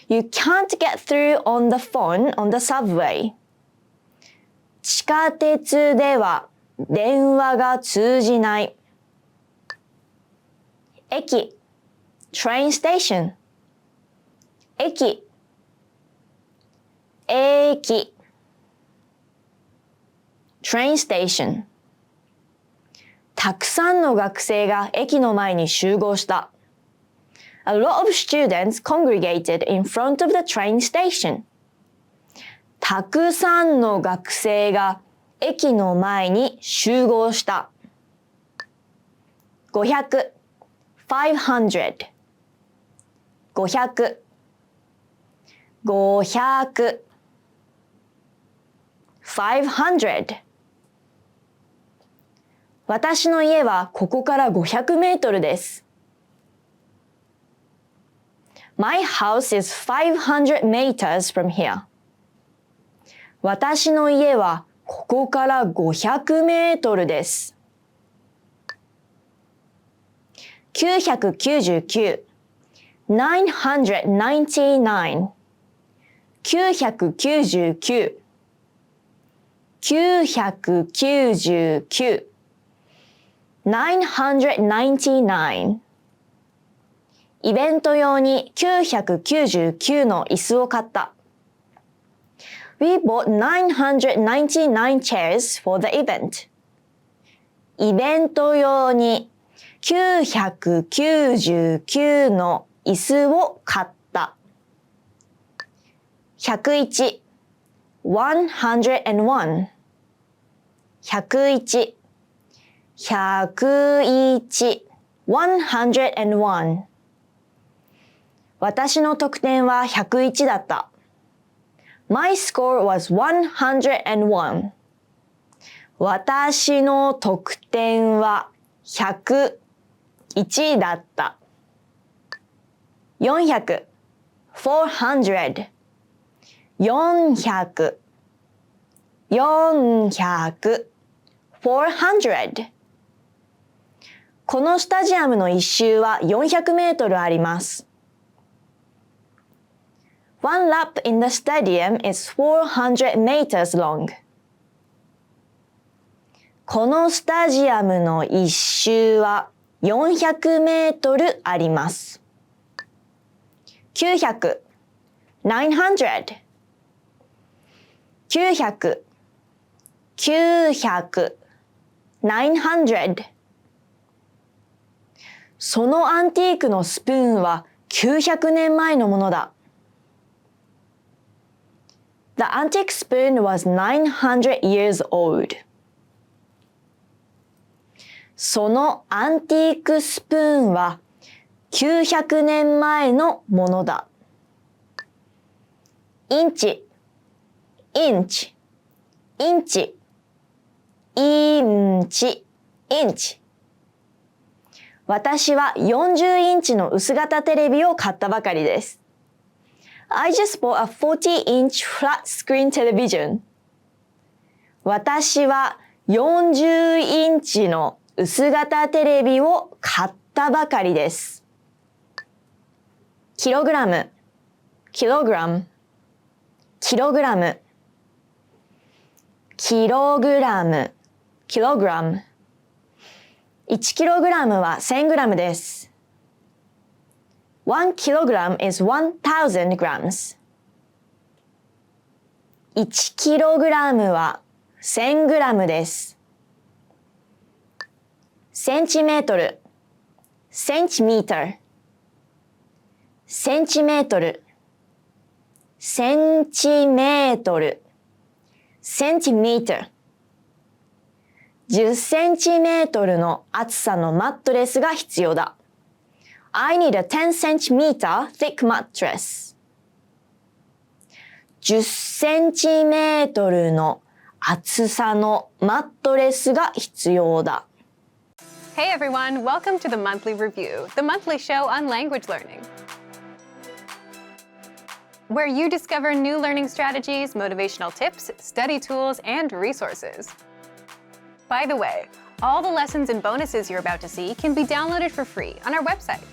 You can't get through on the phone on the subway 地下鉄では電話が通じない。駅 train station 駅駅 train station たくさんの学生が駅の前に集合した。A lot of students congregated in front of the train station たくさんの学生が駅の前に集合した。500 500 500 500 500私の家はここから500メートルです。My house is 500 meters from here. 私の家はここから500メートルです。999 999 999 999 999イベント用に999の椅子を買った。We bought 999 chairs for the event. イベント用に999の椅子を買った。101 101 101 101 101私の得点は101だった。My score was 101. 私の得点は101だった。400 400 400 400 400このスタジアムの一周は400メートルあります。One lap in the stadium is 400 meters long. このスタジアムの一周は400メートルあります。900 900 900 900 900そのアンティークのスプーンは900年前のものだ。The antique spoon was 900 years old. そのアンティークスプーンは900年前のものだ。インチ、インチ、インチ、インチ、インチ。私は40インチの薄型テレビを買ったばかりです。I just bought a 40-inch flat screen television. 私は40インチの薄型テレビを買ったばかりです。キログラム、キログラム、キログラム、キログラム、キログラム。1キログラムは1000グラムです。1 kilogram is 1000 grams. 1キログラムは1000グラムです。センチメートル、センチミーター、センチメートル、センチメートル、センチミーター。10センチメートルの厚さのマットレスが必要だ。I need a 10 centimeter thick mattress. 10センチメートルの厚さのマットレスが必要だ。Hey everyone, welcome to the Monthly Review, the monthly show on language learning, where you discover new learning strategies, motivational tips, study tools, and resources. By the way, all the lessons and bonuses you're about to see can be downloaded for free on our website.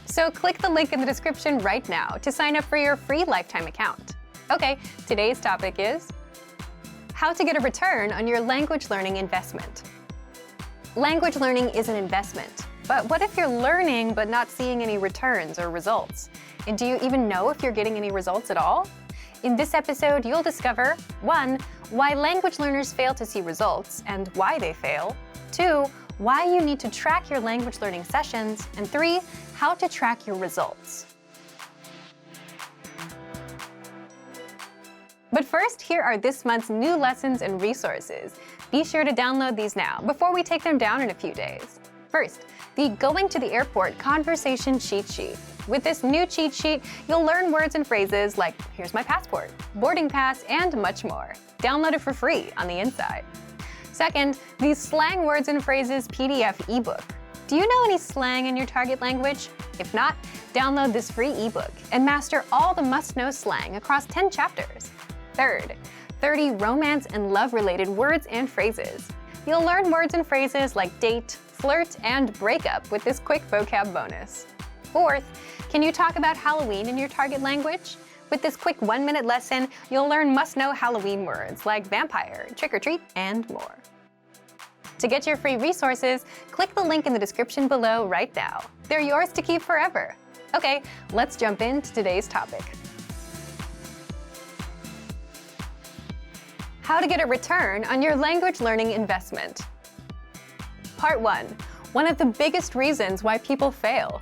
So click the link in the description right now to sign up for your free lifetime account. Okay, today's topic is how to get a return on your language learning investment. Language learning is an investment, but what if you're learning but not seeing any returns or results? And do you even know if you're getting any results at all? In this episode, you'll discover 1. Why language learners fail to see results and why they fail. 2. Why you need to track your language learning sessions. And 3. How to track your results. But first, here are this month's new lessons and resources. Be sure to download these now before we take them down in a few days. First, the Going to the Airport Conversation Cheat Sheet. With this new cheat sheet, you'll learn words and phrases like here's my passport, boarding pass, and much more. Download it for free on the inside. Second, the Slang Words and Phrases PDF ebook. Do you know any slang in your target language? If not, download this free ebook and master all the must-know slang across 10 chapters. Third, 30 romance and love-related words and phrases. You'll learn words and phrases like date, flirt, and breakup with this quick vocab bonus. Fourth, can you talk about Halloween in your target language? With this quick 1-minute lesson, you'll learn must-know Halloween words like vampire, trick-or-treat, and more. To get your free resources, click the link in the description below right now. They're yours to keep forever. Okay, let's jump into today's topic. How to get a return on your language learning investment. Part 1. One of the biggest reasons why people fail.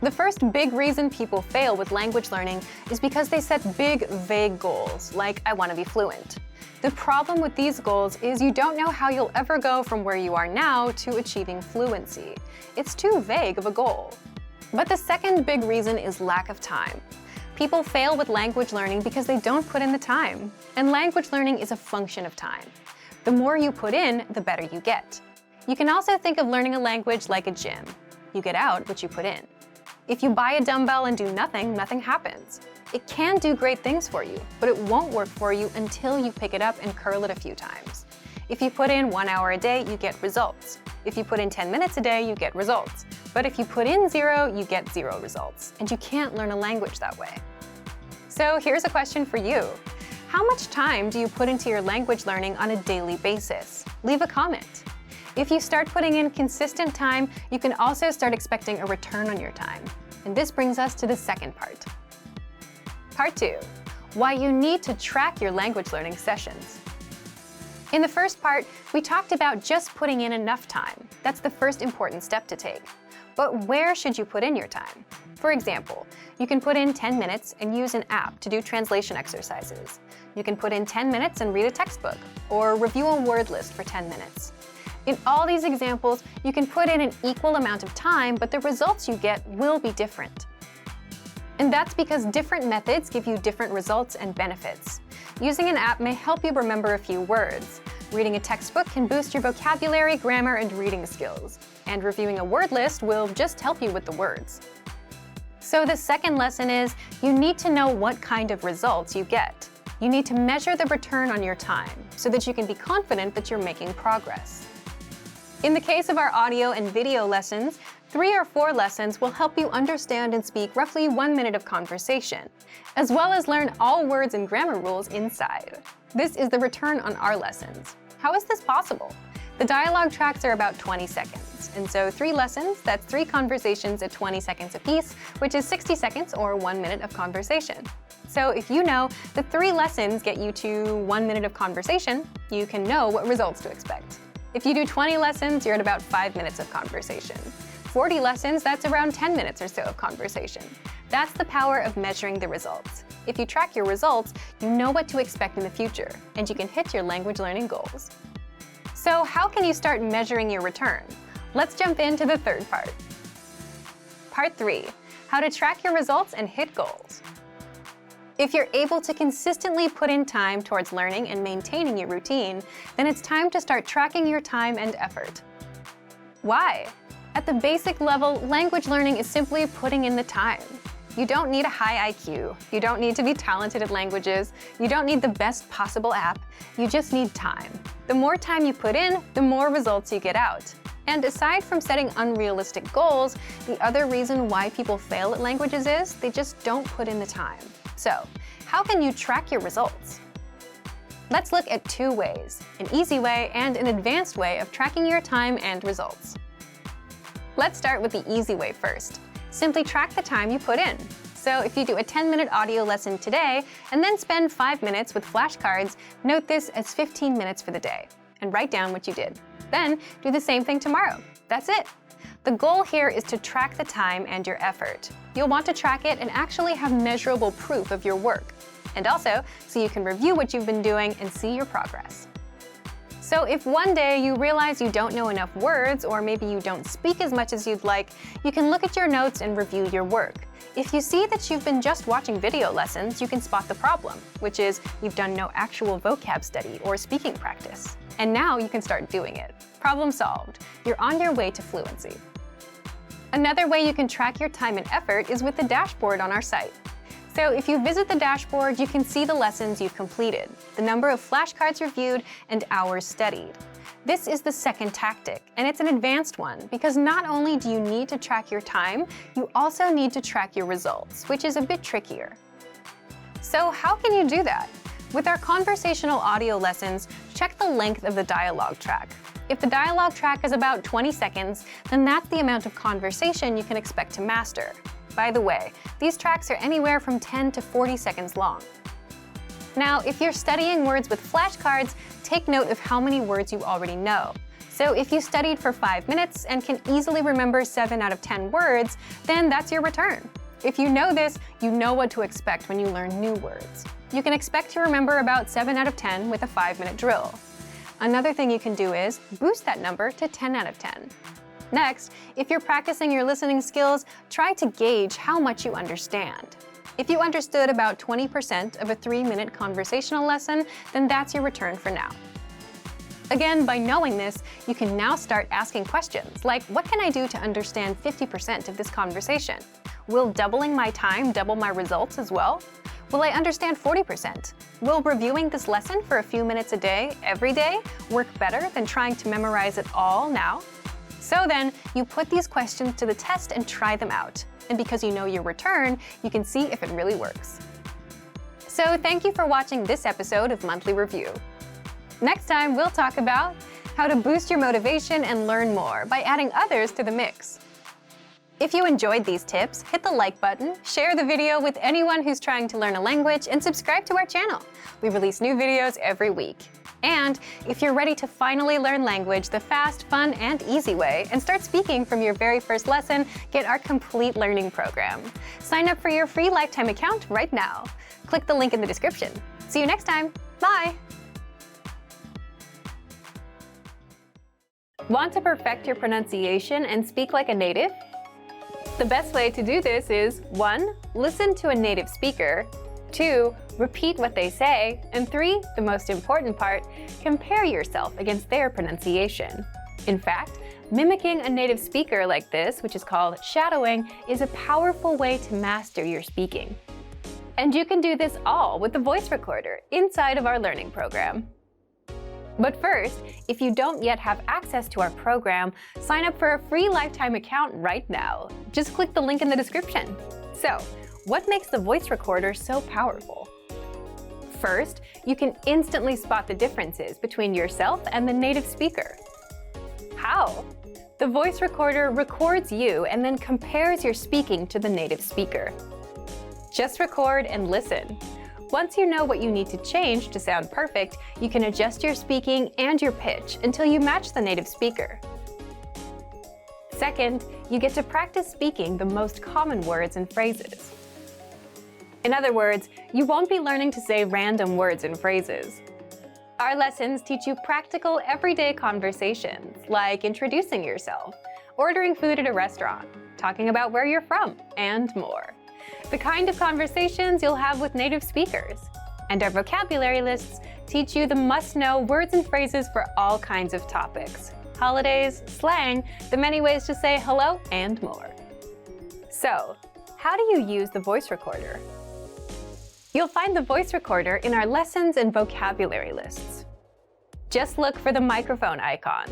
The first big reason people fail with language learning is because they set big, vague goals, like I want to be fluent. The problem with these goals is you don't know how you'll ever go from where you are now to achieving fluency. It's too vague of a goal. But the second big reason is lack of time. People fail with language learning because they don't put in the time. And language learning is a function of time. The more you put in, the better you get. You can also think of learning a language like a gym. You get out what you put in. If you buy a dumbbell and do nothing, nothing happens. It can do great things for you, but it won't work for you until you pick it up and curl it a few times. If you put in 1 hour a day, you get results. If you put in 10 minutes a day, you get results. But if you put in 0, you get 0 results. And you can't learn a language that way. So here's a question for you. How much time do you put into your language learning on a daily basis? Leave a comment. If you start putting in consistent time, you can also start expecting a return on your time. And this brings us to the second part. Part 2. Why you need to track your language learning sessions. In the first part, we talked about just putting in enough time. That's the first important step to take. But where should you put in your time? For example, you can put in 10 minutes and use an app to do translation exercises. You can put in 10 minutes and read a textbook, or review a word list for 10 minutes. In all these examples, you can put in an equal amount of time, but the results you get will be different. And that's because different methods give you different results and benefits. Using an app may help you remember a few words. Reading a textbook can boost your vocabulary, grammar, and reading skills. And reviewing a word list will just help you with the words. So the second lesson is you need to know what kind of results you get. You need to measure the return on your time so that you can be confident that you're making progress. In the case of our audio and video lessons, 3 or 4 lessons will help you understand and speak roughly 1 minute of conversation, as well as learn all words and grammar rules inside. This is the return on our lessons. How is this possible? The dialogue tracks are about 20 seconds, and so 3 lessons, that's 3 conversations at 20 seconds apiece, which is 60 seconds or 1 minute of conversation. So if you know the 3 lessons get you to 1 minute of conversation, you can know what results to expect. If you do 20 lessons, you're at about 5 minutes of conversation. 40 lessons, that's around 10 minutes or so of conversation. That's the power of measuring the results. If you track your results, you know what to expect in the future, and you can hit your language learning goals. So how can you start measuring your return? Let's jump into the third part. Part 3. How to track your results and hit goals. If you're able to consistently put in time towards learning and maintaining your routine, then it's time to start tracking your time and effort. Why? At the basic level, language learning is simply putting in the time. You don't need a high IQ. You don't need to be talented at languages. You don't need the best possible app. You just need time. The more time you put in, the more results you get out. And aside from setting unrealistic goals, the other reason why people fail at languages is they just don't put in the time. So, how can you track your results? Let's look at 2 ways, an easy way and an advanced way of tracking your time and results. Let's start with the easy way first. Simply track the time you put in. So if you do a 10-minute audio lesson today and then spend 5 minutes with flashcards, note this as 15 minutes for the day and write down what you did. Then do the same thing tomorrow. That's it. The goal here is to track the time and your effort. You'll want to track it and actually have measurable proof of your work. And also, so you can review what you've been doing and see your progress. So if one day you realize you don't know enough words, or maybe you don't speak as much as you'd like, you can look at your notes and review your work. If you see that you've been just watching video lessons, you can spot the problem, which is you've done no actual vocab study or speaking practice. And now you can start doing it. Problem solved. You're on your way to fluency. Another way you can track your time and effort is with the dashboard on our site. So if you visit the dashboard, you can see the lessons you've completed, the number of flashcards reviewed, and hours studied. This is the second tactic, and it's an advanced one because not only do you need to track your time, you also need to track your results, which is a bit trickier. So how can you do that? With our conversational audio lessons, check the length of the dialogue track. If the dialogue track is about 20 seconds, then that's the amount of conversation you can expect to master. By the way, these tracks are anywhere from 10 to 40 seconds long. Now, if you're studying words with flashcards, take note of how many words you already know. So if you studied for 5 minutes and can easily remember 7 out of 10 words, then that's your return. If you know this, you know what to expect when you learn new words. You can expect to remember about 7 out of 10 with a 5-minute drill. Another thing you can do is boost that number to 10 out of 10. Next, if you're practicing your listening skills, try to gauge how much you understand. If you understood about 20% of a 3-minute conversational lesson, then that's your return for now. Again, by knowing this, you can now start asking questions like, what can I do to understand 50% of this conversation? Will doubling my time double my results as well? Will I understand 40%? Will reviewing this lesson for a few minutes a day, every day, work better than trying to memorize it all now? So then, you put these questions to the test and try them out. And because you know your return, you can see if it really works. So thank you for watching this episode of Monthly Review. Next time, we'll talk about how to boost your motivation and learn more by adding others to the mix. If you enjoyed these tips, hit the like button, share the video with anyone who's trying to learn a language, and subscribe to our channel. We release new videos every week. And if you're ready to finally learn language the fast, fun, and easy way and start speaking from your very first lesson, get our complete learning program. Sign up for your free lifetime account right now. Click the link in the description. See you next time. Bye! Want to perfect your pronunciation and speak like a native? The best way to do this is 1. Listen to a native speaker. 2. Repeat what they say. And 3. The most important part, compare yourself against their pronunciation. In fact, mimicking a native speaker like this, which is called shadowing, is a powerful way to master your speaking. And you can do this all with the voice recorder inside of our learning program. But first, if you don't yet have access to our program, sign up for a free lifetime account right now. Just click the link in the description. So, what makes the voice recorder so powerful? First, you can instantly spot the differences between yourself and the native speaker. How? The voice recorder records you and then compares your speaking to the native speaker. Just record and listen. Once you know what you need to change to sound perfect, you can adjust your speaking and your pitch until you match the native speaker. Second, you get to practice speaking the most common words and phrases. In other words, you won't be learning to say random words and phrases. Our lessons teach you practical, everyday conversations, like introducing yourself, ordering food at a restaurant, talking about where you're from, and more. The kind of conversations you'll have with native speakers. And our vocabulary lists teach you the must-know words and phrases for all kinds of topics. Holidays, slang, the many ways to say hello, and more. So, how do you use the voice recorder? You'll find the voice recorder in our lessons and vocabulary lists. Just look for the microphone icon.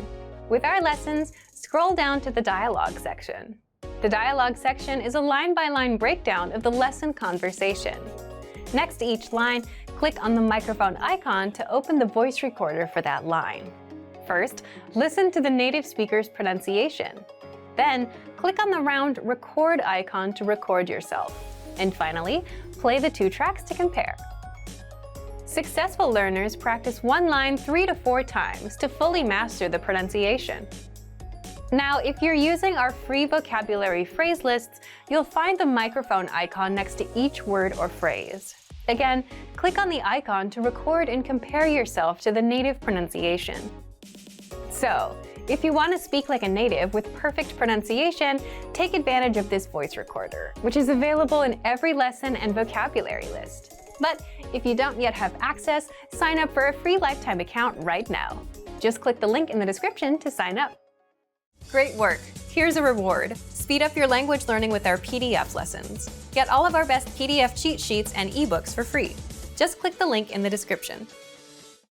With our lessons, scroll down to the dialogue section. The dialogue section is a line-by-line breakdown of the lesson conversation. Next to each line, click on the microphone icon to open the voice recorder for that line. First, listen to the native speaker's pronunciation. Then, click on the round record icon to record yourself. And finally, play the 2 tracks to compare. Successful learners practice one line 3 to 4 times to fully master the pronunciation. Now, if you're using our free vocabulary phrase lists, you'll find the microphone icon next to each word or phrase. Again, click on the icon to record and compare yourself to the native pronunciation. So, if you want to speak like a native with perfect pronunciation, take advantage of this voice recorder, which is available in every lesson and vocabulary list. But if you don't yet have access, sign up for a free lifetime account right now. Just click the link in the description to sign up. Great work! Here's a reward. Speed up your language learning with our PDF lessons. Get all of our best PDF cheat sheets and ebooks for free. Just click the link in the description.